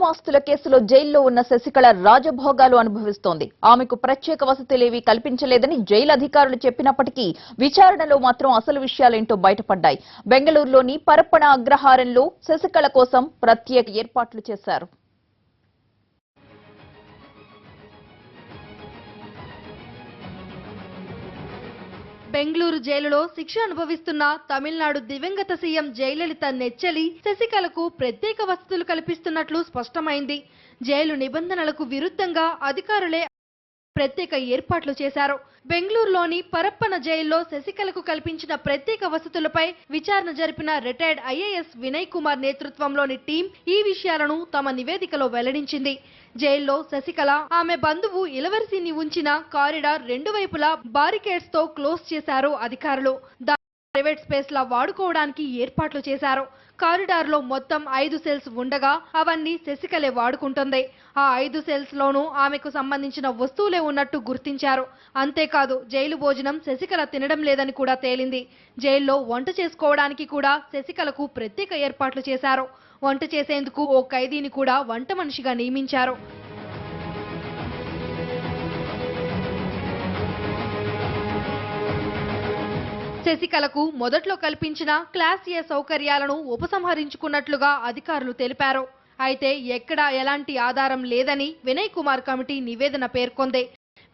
ఆస్తుల కేసులో జైల్లో ఉన్న శశికళ రాజభోగాలు అనుభవిస్తోంది. ఆమెకు ప్రత్యేక వసతులేవీ కల్పించలేదని జైలు అధికారులు చెప్పినప్పటికీ విచారణలో మాత్రం అసలు విషయాలేంటో బయటపడ్డాయి. బెంగళూరులోని పరప్పన అగ్రహారంలో శశికళ కోసం ప్రత్యేక ఏర్పాట్లు చేశారు. బెంగళూరు జైలులో శిక్ష అనుభవిస్తున్న తమిళనాడు దివంగత సీఎం జయలలిత నెచ్చెలి శశికళకు ప్రత్యేక వసతులు కల్పిస్తున్నట్లు స్పష్టమైంది. జైలు నిబంధనలకు విరుద్ధంగా అధికారులే ప్రత్యేక ఏర్పాట్లు చేశారు. బెంగళూరులోని పరప్పన జైల్లో శశికళకు కల్పించిన ప్రత్యేక వసతులపై విచారణ జరిపిన రిటైర్డ్ ఐఏఎస్ వినయ్ కుమార్ నేతృత్వంలోని టీం ఈ విషయాలను తమ నివేదికలో వెల్లడించింది. జైల్లో శశికళ, ఆమె బంధువు ఇలవరసిని ఉంచిన కారిడార్ రెండు వైపులా బారికేడ్స్ తో క్లోజ్ చేశారు అధికారులు. ప్రైవేట్ స్పేస్ లా వాడుకోవడానికి ఏర్పాట్లు చేశారు. కారిడార్ లో మొత్తం 5 సెల్స్ ఉండగా అవన్నీ శశికళే వాడుకుంటుంది. ఆ 5 సెల్స్ లోనూ ఆమెకు సంబంధించిన వస్తువులే ఉన్నట్టు గుర్తించారు. అంతేకాదు జైలు భోజనం శశికళ తినడం లేదని కూడా తేలింది. జైల్లో వంట చేసుకోవడానికి కూడా శశికళకు ప్రత్యేక ఏర్పాట్లు చేశారు. వంట చేసేందుకు ఓ ఖైదీని కూడా వంట మనిషిగా నియమించారు. శశికళకు మొదట్లో కల్పించిన క్లాస్ ఏ సౌకర్యాలను ఉపసంహరించుకున్నట్లుగా అధికారులు తెలిపారు. అయితే ఎక్కడా ఎలాంటి ఆధారం లేదని వినయ్ కుమార్ కమిటీ నివేదన పేర్కొంది.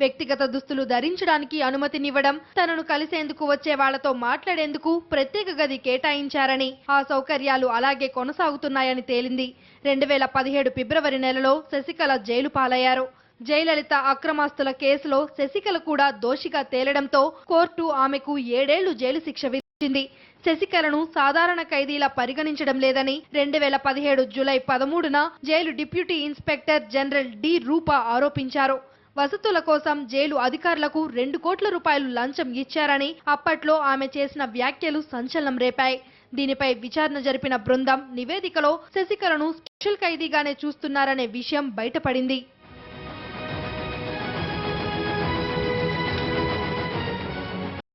వ్యక్తిగత దుస్తులు ధరించడానికి అనుమతినివ్వడం, తనను కలిసేందుకు వచ్చే వాళ్లతో మాట్లాడేందుకు ప్రత్యేక గది కేటాయించారని, ఆ సౌకర్యాలు అలాగే కొనసాగుతున్నాయని తేలింది. 2017 ఫిబ్రవరి నెలలో శశికళ జైలు పాలయ్యారు. జయలలిత అక్రమాస్తుల కేసులో శశికళ కూడా దోషిగా తేలడంతో కోర్టు ఆమెకు 7 ఏళ్లు జైలు శిక్ష విధించింది. శశికళను సాధారణ ఖైదీలా పరిగణించడం లేదని 2017 జూలై 13న jail deputy inspector general D Rupa ఆరోపించారు. వసతుల కోసం జైలు అధికారులకు 2 కోట్ల రూపాయలు లంచం ఇచ్చారని అప్పట్లో ఆమె చేసిన వ్యాఖ్యలు సంచలనం రేపాయి. దీనిపై విచారణ జరిపిన బృందం నివేదికలో శశికళను స్పెషల్ ఖైదీగానే చూస్తున్నారనే విషయం బయటపడింది.